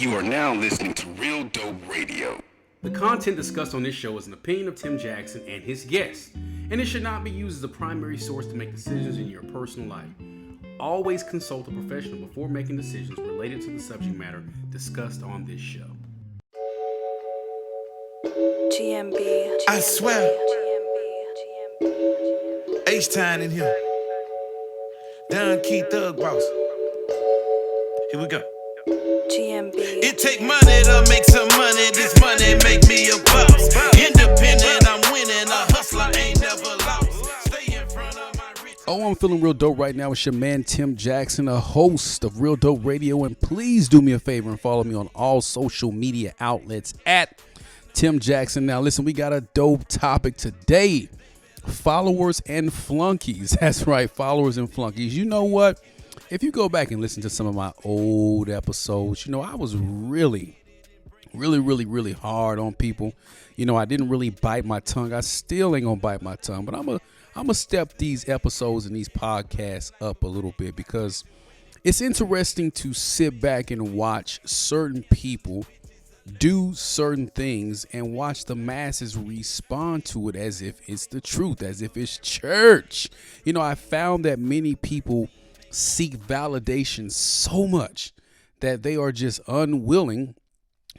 You are now listening to Real Dope Radio. The content discussed on this show is an opinion of Tim Jackson and his guests, and it should not be used as a primary source to make decisions in your personal life. Always consult a professional before making decisions related to the subject matter discussed on this show. GMB. I swear. H-Time in here. Don Key Thug Boss. Here we go. GMB. It take money to make some money. This money make me a boss. Independent, I'm winning. A hustler ain't never lost. Stay in front of my rich. Oh, I'm feeling real dope right now. It's your man Tim Jackson, a host of Real Dope Radio, and please do me a favor and follow me on all social media outlets at Tim Jackson. Now listen, we got a dope topic today. Followers and flunkies. That's right, followers and flunkies. You know what? If you go back and listen to some of my old episodes, you know, I was really hard on people. You know, I didn't really bite my tongue. I still ain't gonna bite my tongue, but I'm gonna step these episodes and these podcasts up a little bit because it's interesting to sit back and watch certain people do certain things and watch the masses respond to it as if it's the truth, as if it's church. You know, I found that many people seek validation so much that they are just unwilling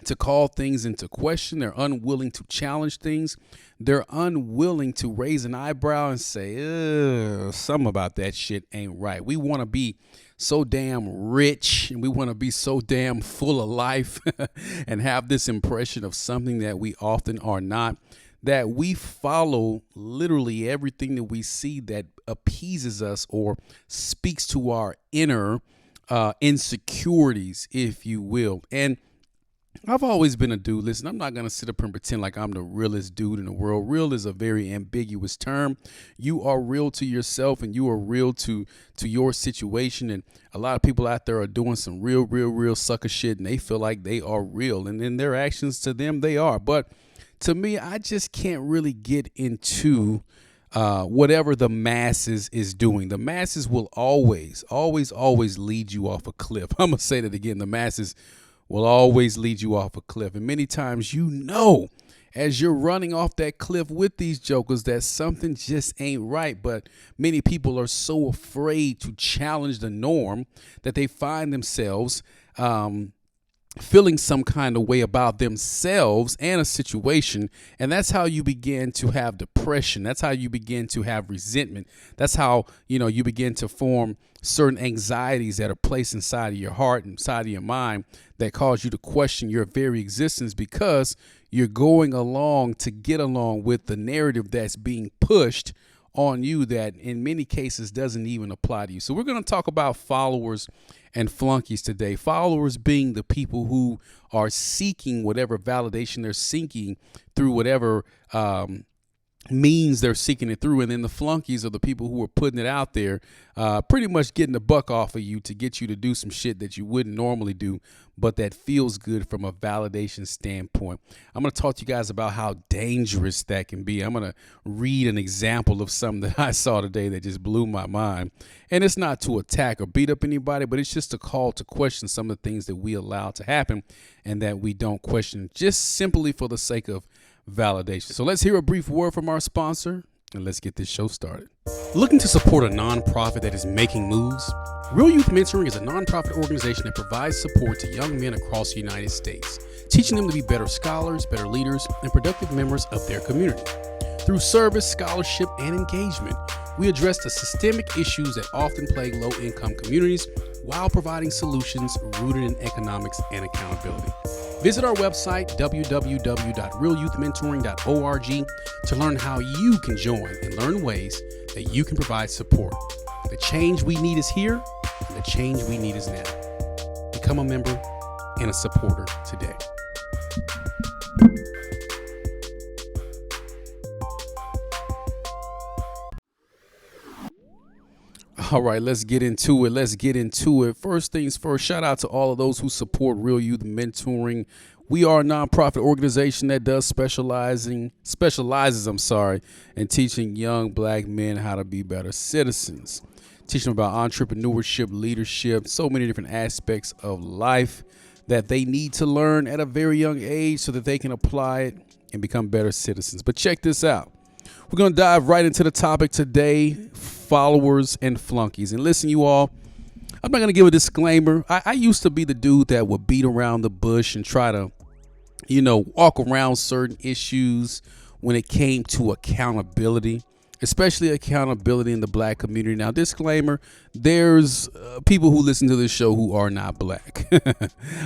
to call things into question. They're unwilling to challenge things. They're unwilling to raise an eyebrow and say, something about that shit ain't right. We want to be so damn rich and we want to be so damn full of life and have this impression of something that we often are not, that we follow literally everything that we see that appeases us or speaks to our inner insecurities, if you will. And I've always been a dude. Listen, I'm not going to sit up and pretend like I'm the realest dude in the world. Real is a very ambiguous term. You are real to yourself and you are real to your situation. And a lot of people out there are doing some real sucker shit and they feel like they are real. And in their actions to them, they are. But to me, I just can't really get into whatever the masses is doing. The masses will always lead you off a cliff. I'm going to say that again. The masses will always lead you off a cliff. And many times, you know, as you're running off that cliff with these jokers, that something just ain't right. But many people are so afraid to challenge the norm that they find themselves feeling some kind of way about themselves and a situation. And that's how you begin to have depression. That's how you begin to have resentment. That's how, you know, you begin to form certain anxieties that are placed inside of your heart, inside of your mind, that cause you to question your very existence because you're going along to get along with the narrative that's being pushed on you that in many cases doesn't even apply to you. So we're going to talk about followers and flunkies today. Followers being the people who are seeking whatever validation they're seeking through whatever means they're seeking it through. And then the flunkies are the people who are putting it out there, pretty much getting a buck off of you to get you to do some shit that you wouldn't normally do, but that feels good from a validation standpoint. I'm going to talk to you guys about how dangerous that can be. I'm going to read an example of something that I saw today that just blew my mind. And it's not to attack or beat up anybody, but it's just a call to question some of the things that we allow to happen and that we don't question just simply for the sake of validation. So let's hear a brief word from our sponsor and let's get this show started. Looking to support a nonprofit that is making moves? Real Youth Mentoring is a nonprofit organization that provides support to young men across the United States, teaching them to be better scholars, better leaders, and productive members of their community. Through service, scholarship, and engagement, we address the systemic issues that often plague low-income communities while providing solutions rooted in economics and accountability. Visit our website, www.realyouthmentoring.org, to learn how you can join and learn ways that you can provide support. The change we need is here, and the change we need is now. Become a member and a supporter today. All right, let's get into it. First things first, shout out to all of those who support Real Youth Mentoring. We are a nonprofit organization that does specializes in teaching young black men how to be better citizens. Teaching them about entrepreneurship, leadership, so many different aspects of life. that they need to learn at a very young age so that they can apply it and become better citizens. But check this out. We're going to dive right into the topic today, followers and flunkies. And listen, you all, I'm not going to give a disclaimer. I used to be the dude that would beat around the bush and try to, walk around certain issues when it came to accountability, especially accountability in the black community. Now, disclaimer, there's people who listen to this show who are not black.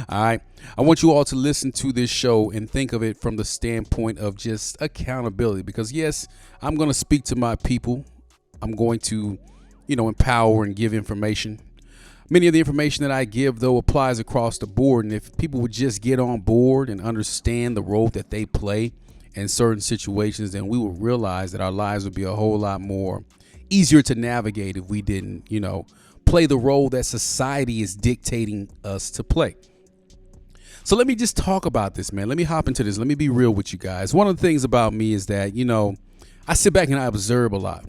All right. I want you all to listen to this show and think of it from the standpoint of just accountability, because yes, I'm going to speak to my people. I'm going to, empower and give information. Many of the information that I give, though, applies across the board. And if people would just get on board and understand the role that they play in certain situations, then we will realize that our lives would be a whole lot more easier to navigate if we didn't, play the role that society is dictating us to play. So let me just talk about this, man. Let me hop into this. Let me be real with you guys. One of the things about me is that, I sit back and I observe a lot.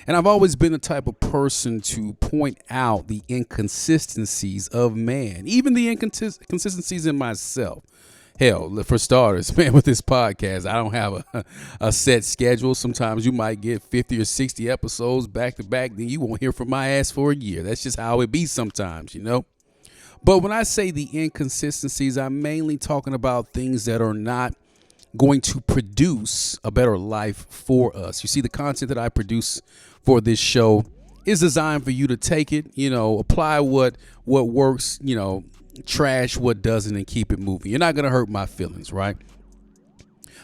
And I've always been the type of person to point out the inconsistencies of man, even the inconsistencies in myself. Hell, for starters, man, with this podcast, I don't have a set schedule. Sometimes you might get 50 or 60 episodes back to back. Then you won't hear from my ass for a year. That's just how it be sometimes, But when I say the inconsistencies, I'm mainly talking about things that are not going to produce a better life for us. You see, the content that I produce for this show is designed for you to take it, apply what works, trash what doesn't, and keep it moving. You're not going to hurt my feelings, right?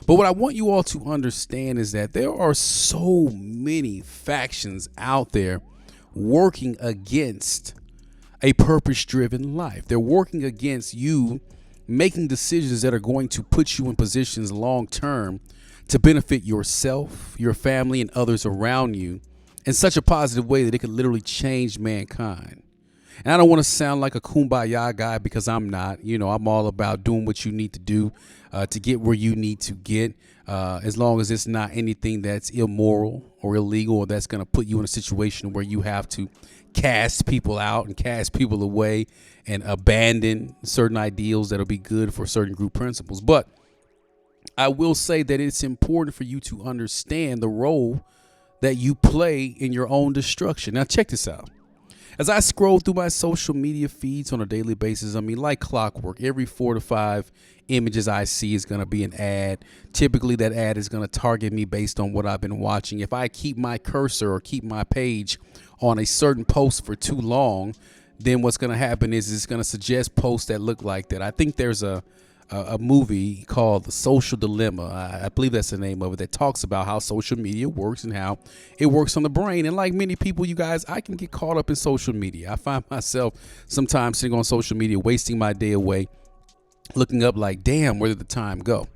But what I want you all to understand is that there are so many factions out there working against a purpose-driven life. They're working against you making decisions that are going to put you in positions long-term to benefit yourself, your family, and others around you in such a positive way that it could literally change mankind. And I don't want to sound like a kumbaya guy, because I'm not. I'm all about doing what you need to do to get where you need to get, as long as it's not anything that's immoral or illegal, or that's going to put you in a situation where you have to cast people out and cast people away and abandon certain ideals that'll be good for certain group principles. But I will say that it's important for you to understand the role that you play in your own destruction. Now, check this out. As I scroll through my social media feeds on a daily basis, like clockwork, every 4 to 5 images I see is going to be an ad. Typically, that ad is going to target me based on what I've been watching. If I keep my cursor or keep my page on a certain post for too long, then what's going to happen is it's going to suggest posts that look like that. I think there's a movie called The Social Dilemma. I believe that's the name of it, that talks about how social media works and how it works on the brain. And like many people, you guys, I can get caught up in social media. I find myself sometimes sitting on social media, wasting my day away, looking up like, damn, where did the time go?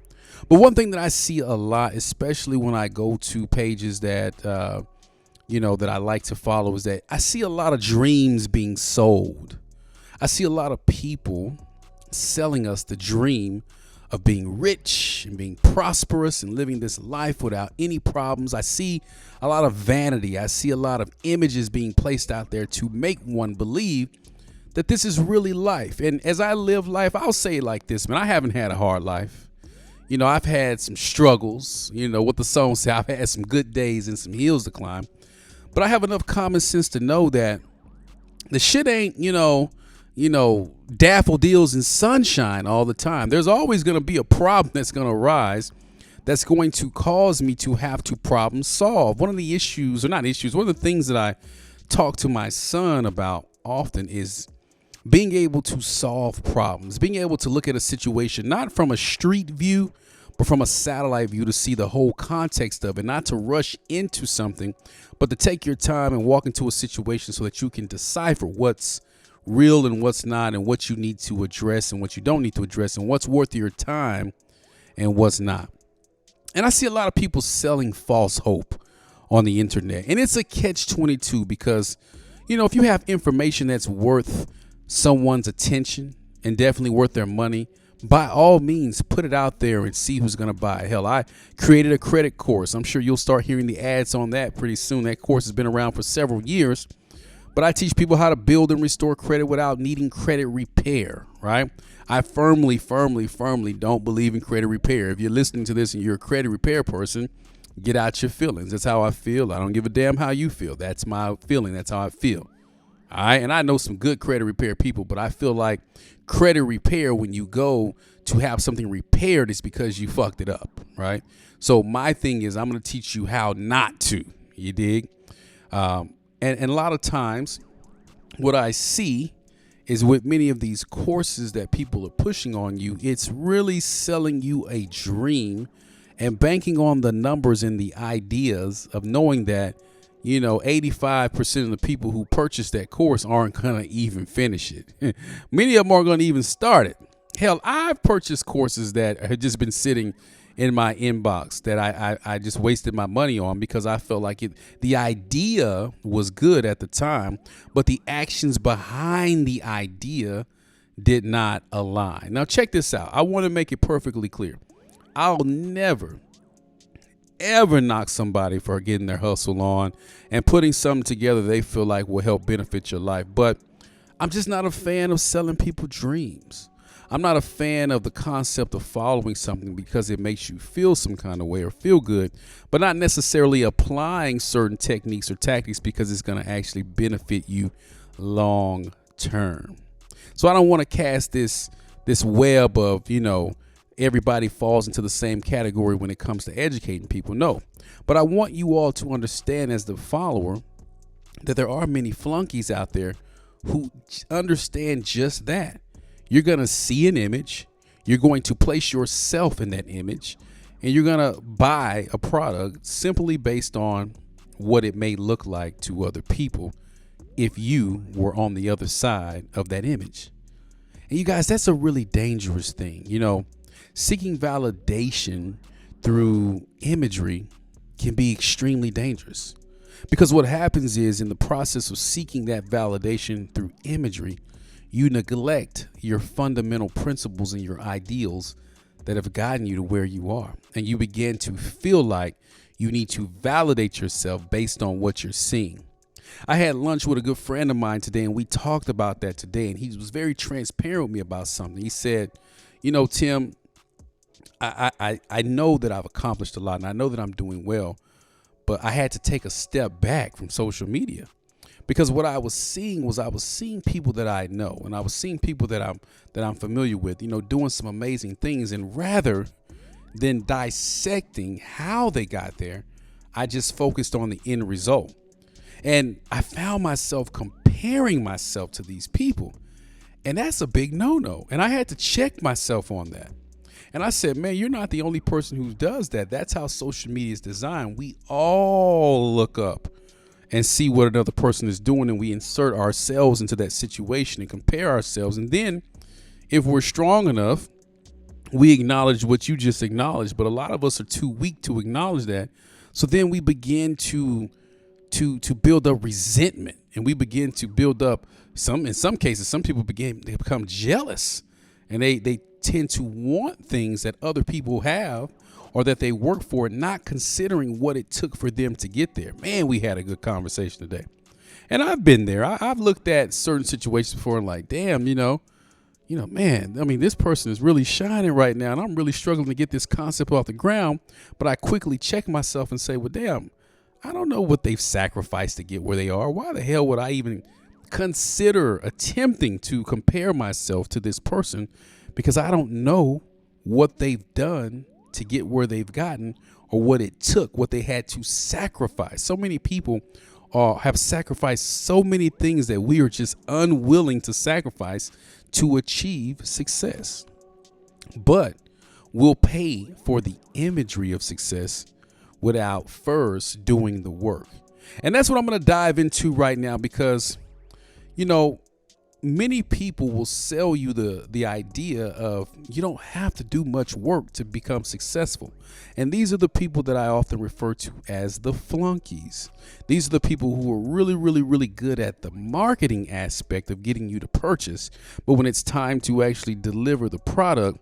But one thing that I see a lot, especially when I go to pages that, that I like to follow, is that I see a lot of dreams being sold. I see a lot of people selling us the dream of being rich and being prosperous and living this life without any problems. I see a lot of vanity. I see a lot of images being placed out there to make one believe that this is really life. And as I live life, I'll say it like this, man, I haven't had a hard life. I've had some struggles, what the song says, I've had some good days and some hills to climb. But I have enough common sense to know that the shit ain't, daffodils and sunshine all the time. There's always going to be a problem that's going to arise that's going to cause me to have to problem solve. One of the issues, or not issues, one of the things that I talk to my son about often is being able to solve problems, being able to look at a situation, not from a street view, but from a satellite view, to see the whole context of it, not to rush into something, but to take your time and walk into a situation so that you can decipher what's real and what's not, and what you need to address and what you don't need to address, and what's worth your time and what's not. And I see a lot of people selling false hope on the internet, and it's a catch-22, because, if you have information that's worth someone's attention and definitely worth their money, by all means, put it out there and see who's going to buy it. Hell, I created a credit course. I'm sure you'll start hearing the ads on that pretty soon. That course has been around for several years. But I teach people how to build and restore credit without needing credit repair, right? I firmly don't believe in credit repair. If you're listening to this and you're a credit repair person, get out your feelings. That's how I feel. I don't give a damn how you feel. That's my feeling. That's how I feel. All right. And I know some good credit repair people, but I feel like credit repair, when you go to have something repaired, is because you fucked it up. Right. So my thing is, I'm going to teach you how not to. You dig? And a lot of times what I see is with many of these courses that people are pushing on you, it's really selling you a dream and banking on the numbers and the ideas of knowing that, 85% of the people who purchase that course aren't going to even finish it. Many of them aren't going to even start it. Hell, I've purchased courses that have just been sitting in my inbox that I just wasted my money on because I felt like the idea was good at the time, but the actions behind the idea did not align. Now, check this out. I want to make it perfectly clear. I'll never, ever knock somebody for getting their hustle on and putting something together they feel like will help benefit your life. But I'm just not a fan of selling people dreams. I'm not a fan of the concept of following something because it makes you feel some kind of way or feel good, but not necessarily applying certain techniques or tactics because it's going to actually benefit you long term. So I don't want to cast this web of, everybody falls into the same category when it comes to educating people. No, but I want you all to understand as the follower that there are many flunkies out there who understand just that. You're going to see an image, you're going to place yourself in that image, and you're going to buy a product simply based on what it may look like to other people if you were on the other side of that image. And you guys, that's a really dangerous thing. Seeking validation through imagery can be extremely dangerous because what happens is in the process of seeking that validation through imagery, you neglect your fundamental principles and your ideals that have gotten you to where you are. And you begin to feel like you need to validate yourself based on what you're seeing. I had lunch with a good friend of mine today, and we talked about that today. And he was very transparent with me about something. He said, Tim, I know that I've accomplished a lot and I know that I'm doing well, but I had to take a step back from social media. Because what I was seeing people that I know, and I was seeing people that I'm familiar with, doing some amazing things. And rather than dissecting how they got there, I just focused on the end result. And I found myself comparing myself to these people. And that's a big no-no. And I had to check myself on that. And I said, man, you're not the only person who does that. That's how social media is designed. We all look up and see what another person is doing, and we insert ourselves into that situation and compare ourselves. And then if we're strong enough, we acknowledge what you just acknowledged, but a lot of us are too weak to acknowledge that. So then we begin to build up resentment, and we begin to build up in some cases, some people become jealous, and they tend to want things that other people have or that they work for, not considering what it took for them to get there. Man, we had a good conversation today. And I've been there. I've looked at certain situations before and like, damn, man, I mean, this person is really shining right now, and I'm really struggling to get this concept off the ground. But I quickly check myself and say, well, damn, I don't know what they've sacrificed to get where they are. Why the hell would I even consider attempting to compare myself to this person? Because I don't know what they've done to get where they've gotten or what it took, what they had to sacrifice. So many people have sacrificed so many things that we are just unwilling to sacrifice to achieve success. But we'll pay for the imagery of success without first doing the work. And that's what I'm going to dive into right now because, many people will sell you the idea of you don't have to do much work to become successful. And these are the people that I often refer to as the flunkies. These are the people who are really, really, really good at the marketing aspect of getting you to purchase. But when it's time to actually deliver the product,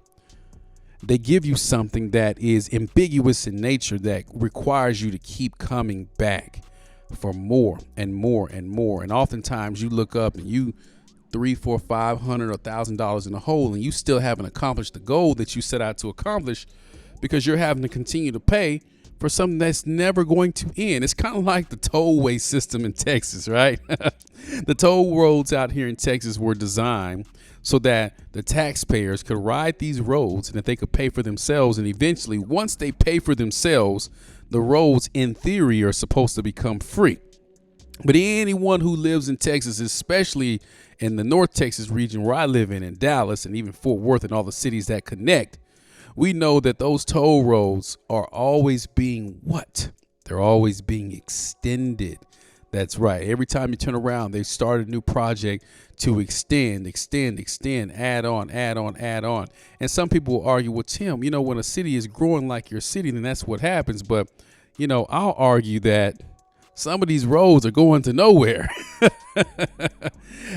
they give you something that is ambiguous in nature that requires you to keep coming back for more and more and more. And oftentimes you look up and you $300, $400, $500, or $1,000 in the hole, and you still haven't accomplished the goal that you set out to accomplish because you're having to continue to pay for something that's never going to end. It's kind of like the tollway system in Texas, right? The toll roads out here in Texas were designed so that the taxpayers could ride these roads and that they could pay for themselves. And eventually, once they pay for themselves, the roads in theory are supposed to become free. But anyone who lives in Texas, especially in the North Texas region where I live in Dallas and even Fort Worth and all the cities that connect, we know that those toll roads are always being what? They're always being extended. That's right. Every time you turn around, they start a new project to extend, add on. And some people will argue, well, Tim, when a city is growing like your city, then that's what happens. But, I'll argue that some of these roads are going to nowhere.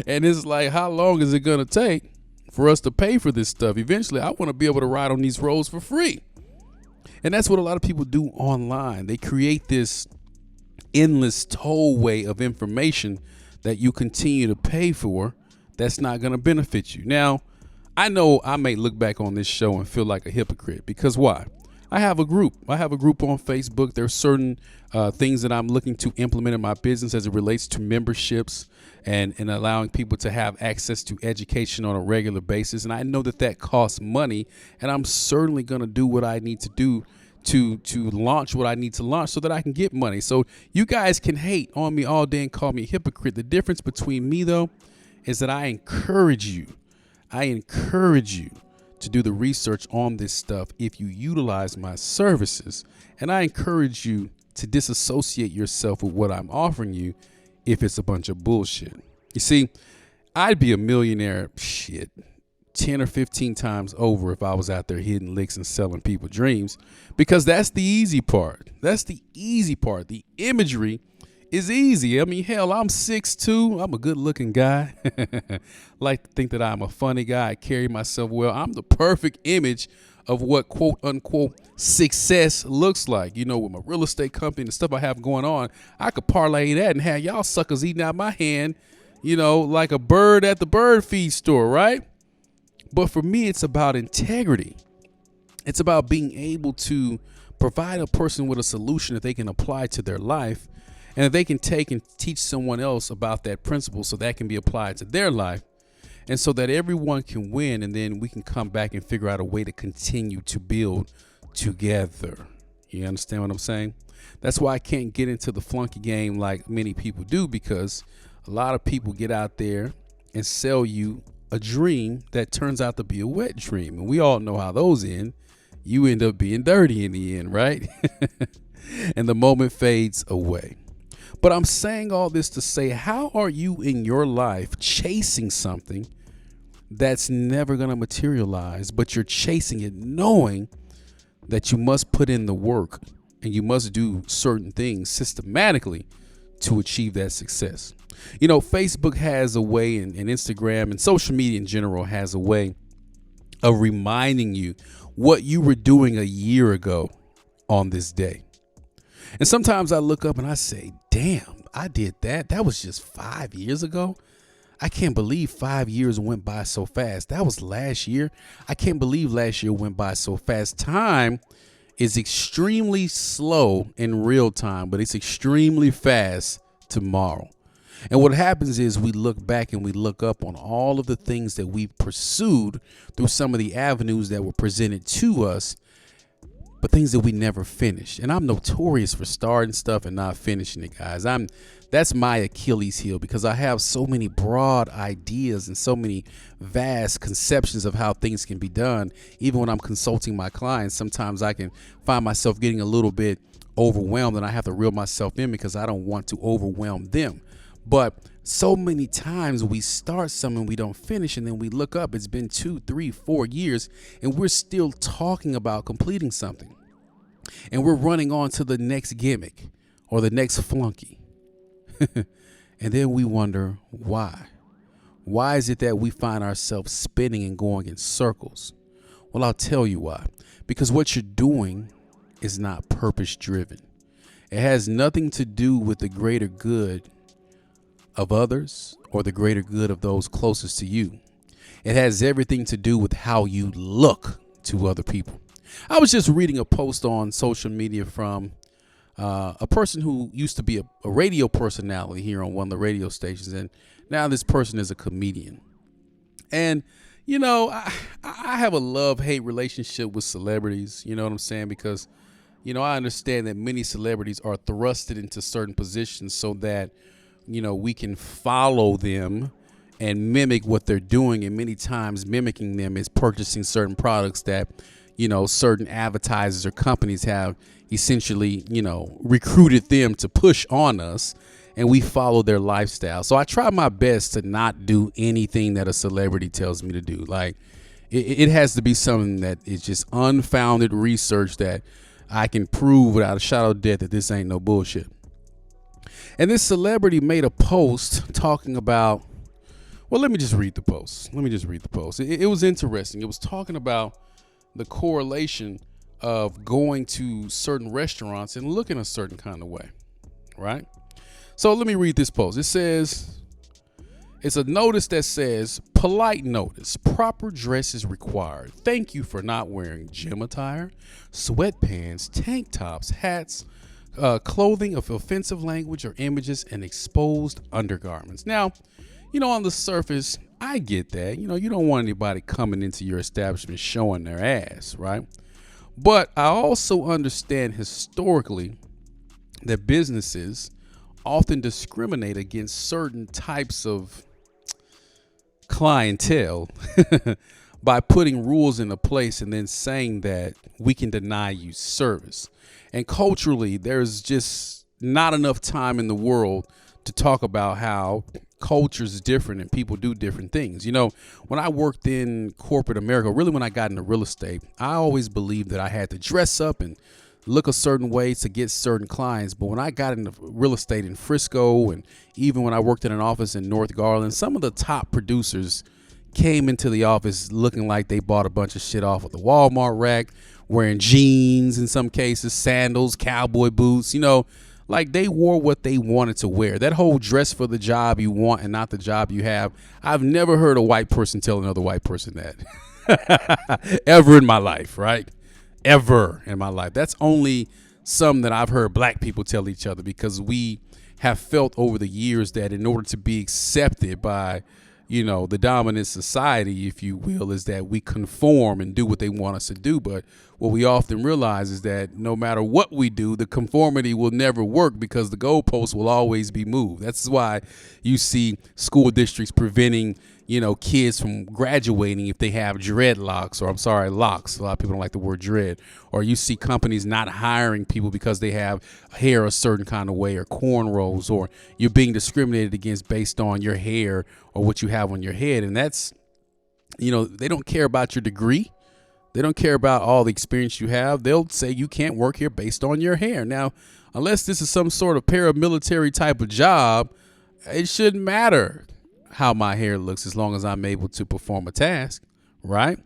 And it's like, how long is it going to take for us to pay for this stuff? Eventually, I want to be able to ride on these roads for free. And that's what a lot of people do online. They create this endless tollway of information that you continue to pay for that's not going to benefit you. Now, I know I may look back on this show and feel like a hypocrite because why? I have a group. I have a group on Facebook. There's certain things that I'm looking to implement in my business as it relates to memberships and allowing people to have access to education on a regular basis. And I know that costs money, and I'm certainly going to do what I need to do to launch what I need to launch so that I can get money. So you guys can hate on me all day and call me a hypocrite. The difference between me, though, is that I encourage you to do the research on this stuff if you utilize my services. And I encourage you to disassociate yourself with what I'm offering you if it's a bunch of bullshit. You see, I'd be a millionaire 10 or 15 times over if I was out there hitting licks and selling people dreams, because that's the easy part. That's the easy part. The imagery is easy. I mean, hell, I'm 6'2". I'm a good looking guy. Like to think that I'm a funny guy. I carry myself well. I'm the perfect image of what quote unquote success looks like. With my real estate company and the stuff I have going on, I could parlay that and have y'all suckers eating out my hand, like a bird at the bird feed store, right? But for me, it's about integrity. It's about being able to provide a person with a solution that they can apply to their life and that they can take and teach someone else about that principle so that can be applied to their life. And so that everyone can win, and then we can come back and figure out a way to continue to build together. You understand what I'm saying? That's why I can't get into the flunky game like many people do, because a lot of people get out there and sell you a dream that turns out to be a wet dream. And we all know how those end. You end up being dirty in the end, right? And the moment fades away. But I'm saying all this to say, how are you in your life chasing something that's never going to materialize, but you're chasing it knowing that you must put in the work and you must do certain things systematically to achieve that success? Facebook has a way, and Instagram and social media in general has a way of reminding you what you were doing a year ago on this day. And sometimes I look up and I say, damn, I did that. That was just 5 years ago. I can't believe 5 years went by so fast. That was last year. I can't believe last year went by so fast. Time is extremely slow in real time, but it's extremely fast tomorrow. And what happens is we look back and we look up on all of the things that we've pursued through some of the avenues that were presented to us, but things that we never finished. And I'm notorious for starting stuff and not finishing it, guys. That's my Achilles heel, because I have so many broad ideas and so many vast conceptions of how things can be done. Even when I'm consulting my clients, sometimes I can find myself getting a little bit overwhelmed, and I have to reel myself in because I don't want to overwhelm them. But so many times we start something, we don't finish, and then we look up, it's been 2, 3, 4 years, and we're still talking about completing something. And we're running on to the next gimmick or the next flunky. And then we wonder why. Why is it that we find ourselves spinning and going in circles? Well, I'll tell you why. Because what you're doing is not purpose driven. It has nothing to do with the greater good of others or the greater good of those closest to you. It has everything to do with how you look to other people. I was just reading a post on social media from a person who used to be a radio personality here on one of the radio stations, and now this person is a comedian. And you know, I have a love-hate relationship with celebrities, you know what I'm saying? Because, you know, I understand that many celebrities are thrusted into certain positions so that, you know, we can follow them and mimic what they're doing. And many times mimicking them is purchasing certain products that, you know, certain advertisers or companies have essentially, you know, recruited them to push on us. And we follow their lifestyle. So I try my best to not do anything that a celebrity tells me to do. Like it has to be something that is just unfounded research that I can prove without a shadow of doubt that this ain't no bullshit. And this celebrity made a post talking about, well, let me just read the post. It was interesting. It was talking about the correlation of going to certain restaurants and looking a certain kind of way, right? So let me read this post. It says, it's a notice that says, polite notice, proper dress is required. Thank you for not wearing gym attire, sweatpants, tank tops, hats, clothing of offensive language or images, and exposed undergarments. Now, you know, on the surface, I get that. You know, you don't want anybody coming into your establishment showing their ass, right? But I also understand historically that businesses often discriminate against certain types of clientele by putting rules into place and then saying that we can deny you service. And culturally, there's just not enough time in the world to talk about how cultures is different and people do different things. You know, when I worked in corporate America, really when I got into real estate, I always believed that I had to dress up and look a certain way to get certain clients. But when I got into real estate in Frisco, and even when I worked in an office in North Garland, some of the top producers came into the office looking like they bought a bunch of shit off of the Walmart rack, wearing jeans in some cases, sandals, cowboy boots, you know, like they wore what they wanted to wear. That whole dress for the job you want and not the job you have. I've never heard a white person tell another white person that ever in my life, right? Ever in my life. That's only something that I've heard black people tell each other, because we have felt over the years that in order to be accepted by, you know, the dominant society, if you will, is that we conform and do what they want us to do. But what we often realize is that no matter what we do, the conformity will never work, because the goalposts will always be moved. That's why you see school districts preventing, you know, kids from graduating if they have dreadlocks, or locks. A lot of people don't like the word dread. Or you see companies not hiring people because they have hair a certain kind of way, or cornrows, or you're being discriminated against based on your hair or what you have on your head. And that's, you know, they don't care about your degree. They don't care about all the experience you have. They'll say you can't work here based on your hair. Now, unless this is some sort of paramilitary type of job, it shouldn't matter how my hair looks as long as I'm able to perform a task, right?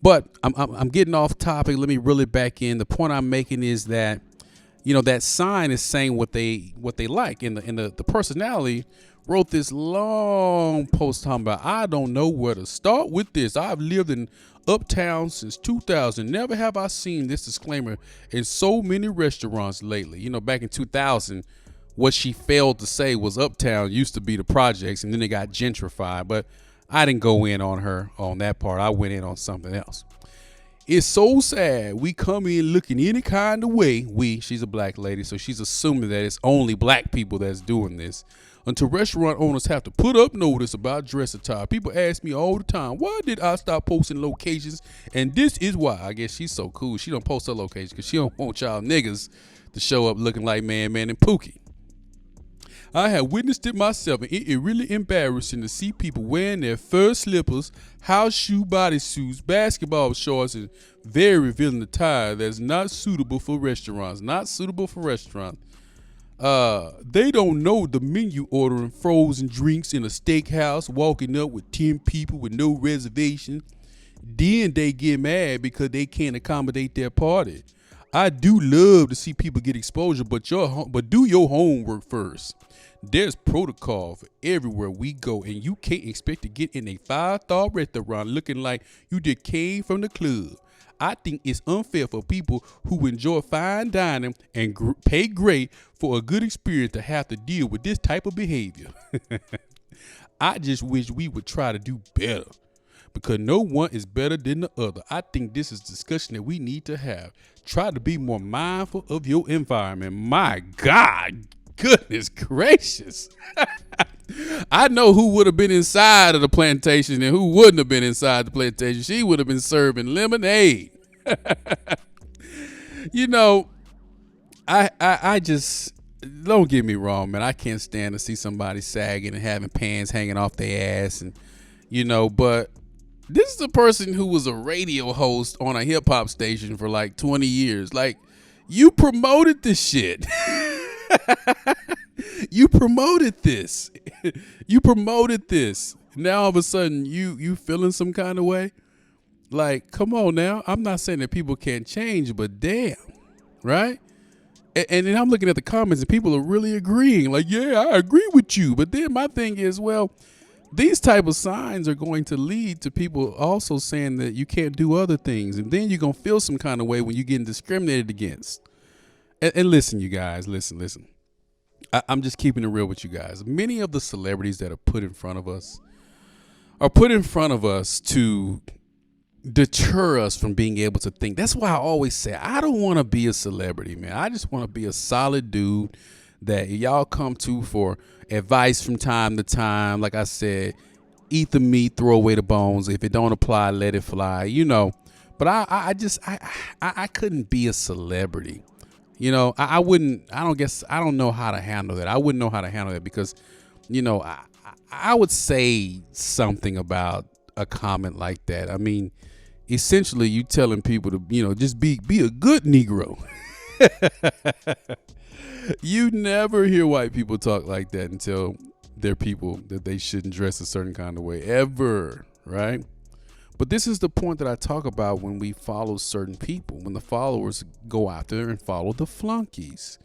But I'm getting off topic. Let me reel it back in. The point I'm making is that, you know, that sign is saying what they like. And the personality wrote this long post talking about, I don't know where to start with this. I've lived in Uptown since 2000. Never have I seen this disclaimer in so many restaurants lately. You know, back in 2000, what she failed to say was Uptown used to be the projects, and then it got gentrified. But I didn't go in on her on that part. I went in on something else. It's so sad. We come in looking any kind of way. She's a black lady, so she's assuming that it's only black people that's doing this. Until restaurant owners have to put up notice about dress attire. People ask me all the time, why did I stop posting locations? And this is why. I guess she's so cool. She don't post her location because she don't want y'all niggas to show up looking like Man, and Pookie. I have witnessed it myself, and it is really embarrassing to see people wearing their fur slippers, house shoe bodysuits, basketball shorts, and very revealing attire that's not suitable for restaurants. They don't know the menu, ordering frozen drinks in a steakhouse, walking up with 10 people with no reservation. Then they get mad because they can't accommodate their party. I do love to see people get exposure, but do your homework first. There's protocol for everywhere we go, and you can't expect to get in a 5-star restaurant looking like you just came from the club. I think it's unfair for people who enjoy fine dining and pay great for a good experience to have to deal with this type of behavior. I just wish we would try to do better, because no one is better than the other. I think this is a discussion that we need to have. Try to be more mindful of your environment. My God, goodness gracious. I know who would have been inside of the plantation and who wouldn't have been inside the plantation. She would have been serving lemonade. You know, I just, don't get me wrong, man. I can't stand to see somebody sagging and having pants hanging off their ass, and but this is a person who was a radio host on a hip hop station for like 20 years. Like, you promoted this shit. You promoted this. You promoted this. Now all of a sudden you feeling some kind of way? Like, come on now. I'm not saying that people can't change, but damn, right? And then I'm looking at the comments and people are really agreeing. Like, yeah, I agree with you. But then my thing is, well, these type of signs are going to lead to people also saying that you can't do other things. And then you're going to feel some kind of way when you're getting discriminated against. And listen, you guys, listen. I'm just keeping it real with you guys. Many of the celebrities that are put in front of us to deter us from being able to think. That's why I always say I don't want to be a celebrity, man. I just want to be a solid dude that y'all come to for advice from time to time. Like I said, eat the meat, throw away the bones. If it don't apply, let it fly, But I couldn't be a celebrity. I don't know how to handle that. I wouldn't know how to handle that because, I would say something about a comment like that. I mean, essentially you telling people to, just be a good Negro. You never hear white people talk like that until they're people that they shouldn't dress a certain kind of way ever, right? But this is the point that I talk about when we follow certain people, when the followers go out there and follow the flunkies.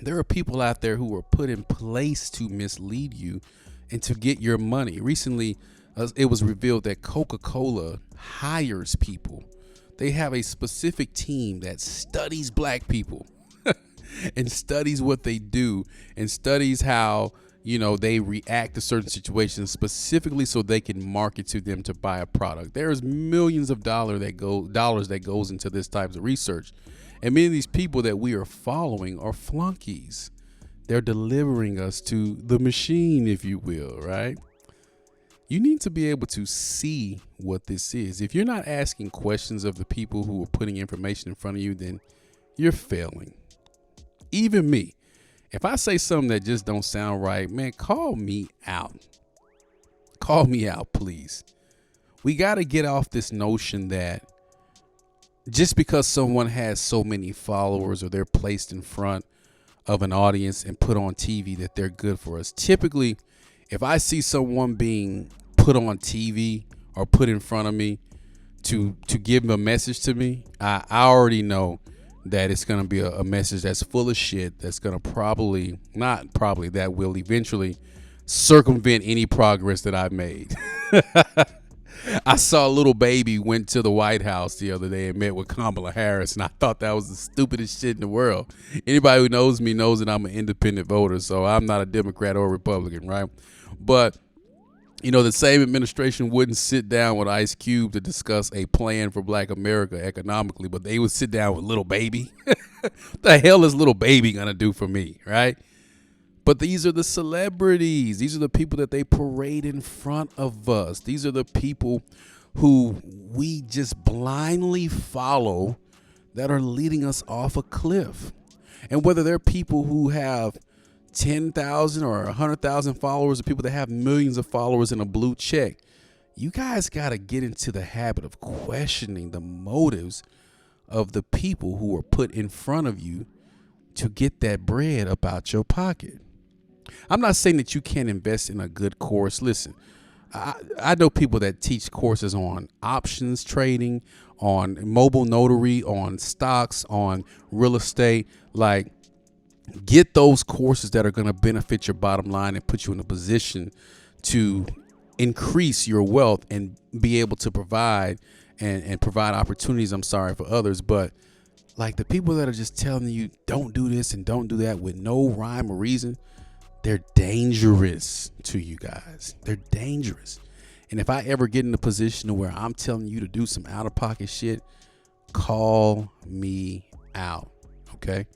There are people out there who are put in place to mislead you and to get your money. Recently, it was revealed that Coca-Cola hires people. They have a specific team that studies black people and studies what they do and studies how they react to certain situations specifically so they can market to them to buy a product. There's millions of dollars that goes into this type of research. And many of these people that we are following are flunkies. They're delivering us to the machine, if you will, right? You need to be able to see what this is. If you're not asking questions of the people who are putting information in front of you, then you're failing. Even me. If I say something that just don't sound right, man, call me out. Call me out, please. We got to get off this notion that just because someone has so many followers or they're placed in front of an audience and put on TV that they're good for us. Typically, if I see someone being put on TV or put in front of me to give a message to me, I already know that it's going to be a message that's full of shit that's going to that will eventually circumvent any progress that I've made. I saw a little baby went to the White House the other day and met with Kamala Harris, and I thought that was the stupidest shit in the world. Anybody who knows me knows that I'm an independent voter, so I'm not a Democrat or Republican, right? But the same administration wouldn't sit down with Ice Cube to discuss a plan for Black America economically, but they would sit down with little baby. What the hell is little baby going to do for me, right? But these are the celebrities. These are the people that they parade in front of us. These are the people who we just blindly follow that are leading us off a cliff. And whether they're people who have 10,000 or 100,000 followers, or people that have millions of followers in a blue check, you guys got to get into the habit of questioning the motives of the people who are put in front of you to get that bread up out your pocket. I'm not saying that you can't invest in a good course. Listen, I know people that teach courses on options trading, on mobile notary, on stocks, on real estate. Like, get those courses that are going to benefit your bottom line and put you in a position to increase your wealth and be able to provide and provide opportunities. I'm sorry, for others, but like the people that are just telling you don't do this and don't do that with no rhyme or reason, they're dangerous to you guys. They're dangerous. And if I ever get in a position where I'm telling you to do some out of pocket shit, call me out. Okay.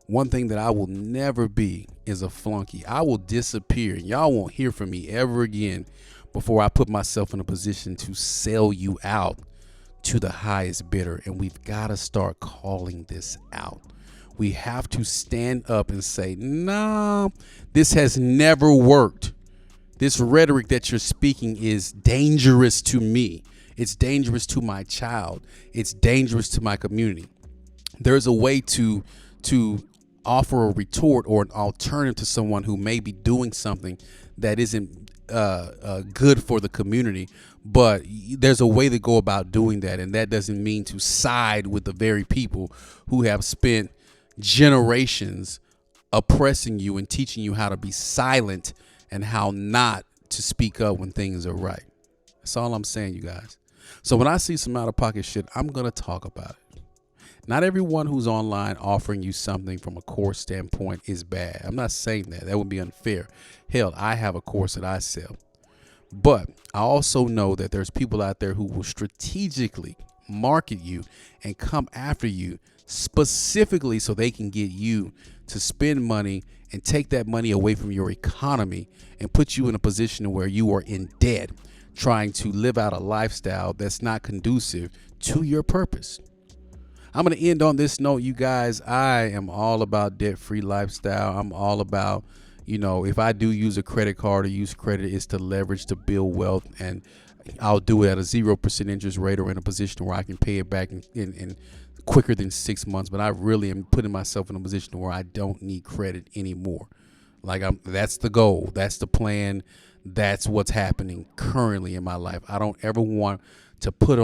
One thing that I will never be is a flunky. I will disappear. Y'all won't hear from me ever again before I put myself in a position to sell you out to the highest bidder. And we've got to start calling this out. We have to stand up and say, nah, this has never worked. This rhetoric that you're speaking is dangerous to me. It's dangerous to my child. It's dangerous to my community. There's a way to offer a retort or an alternative to someone who may be doing something that isn't good for the community. But there's a way to go about doing that. And that doesn't mean to side with the very people who have spent generations oppressing you and teaching you how to be silent and how not to speak up when things are right. That's all I'm saying, you guys. So when I see some out of pocket shit, I'm going to talk about it. Not everyone who's online offering you something from a course standpoint is bad. I'm not saying that. That would be unfair. Hell, I have a course that I sell. But I also know that there's people out there who will strategically market you and come after you specifically so they can get you to spend money and take that money away from your economy and put you in a position where you are in debt, trying to live out a lifestyle that's not conducive to your purpose. I'm going to end on this note, you guys. I am all about debt-free lifestyle. I'm all about, if I do use a credit card or use credit, it's to leverage to build wealth, and I'll do it at a 0% interest rate or in a position where I can pay it back in quicker than 6 months. But I really am putting myself in a position where I don't need credit anymore. That's the goal. That's the plan. That's what's happening currently in my life. I don't ever want to put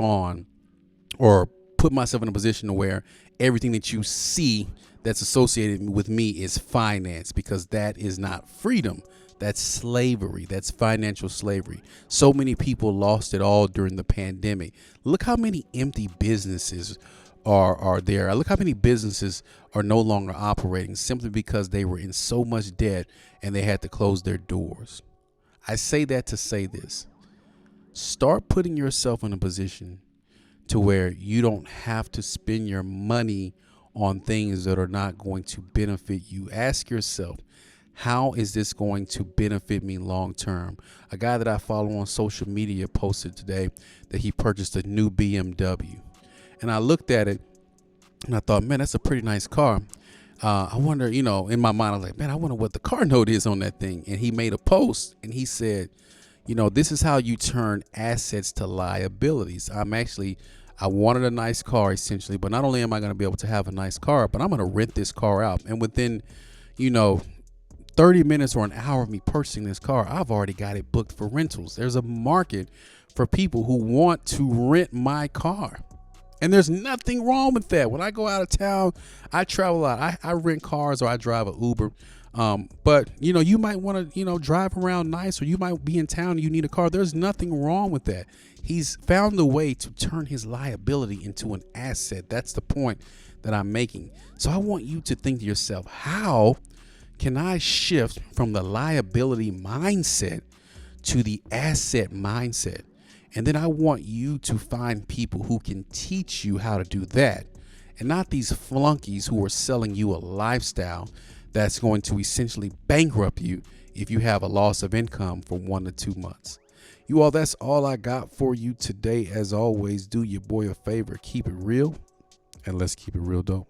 myself in a position where everything that you see that's associated with me is finance, because that is not freedom. That's slavery. That's financial slavery. So many people lost it all during the pandemic. Look how many empty businesses are there. Look how many businesses are no longer operating simply because they were in so much debt and they had to close their doors. I say that to say this. Start putting yourself in a position to where you don't have to spend your money on things that are not going to benefit you. Ask yourself, how is this going to benefit me long term? A guy that I follow on social media posted today that he purchased a new BMW. And I looked at it and I thought, man, that's a pretty nice car. I wonder, in my mind, I was like, man, I wonder what the car note is on that thing. And he made a post and he said, this is how you turn assets to liabilities. I wanted a nice car essentially, but not only am I going to be able to have a nice car, but I'm going to rent this car out. And within, 30 minutes or an hour of me purchasing this car, I've already got it booked for rentals. There's a market for people who want to rent my car. And there's nothing wrong with that. When I go out of town, I travel a lot. I rent cars or I drive an Uber. But, you might want to, drive around nice, or you might be in town and you need a car. There's nothing wrong with that. He's found a way to turn his liability into an asset. That's the point that I'm making. So I want you to think to yourself, how can I shift from the liability mindset to the asset mindset? And then I want you to find people who can teach you how to do that, and not these flunkies who are selling you a lifestyle that's going to essentially bankrupt you if you have a loss of income for 1 to 2 months. You all, that's all I got for you today. As always, do your boy a favor, keep it real, and let's keep it real dope.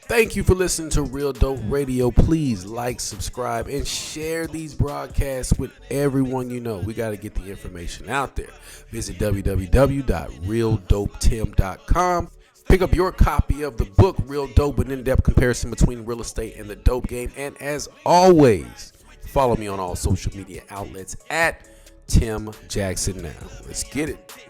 Thank you for listening to Real Dope Radio. Please like, subscribe, and share these broadcasts with everyone you know. We got to get the information out there. Visit www.realdopetim.com Pick up your copy of the book, Real Dope, an in-depth comparison between real estate and the dope game. And as always, follow me on all social media outlets at Tim Jackson Now. Let's get it.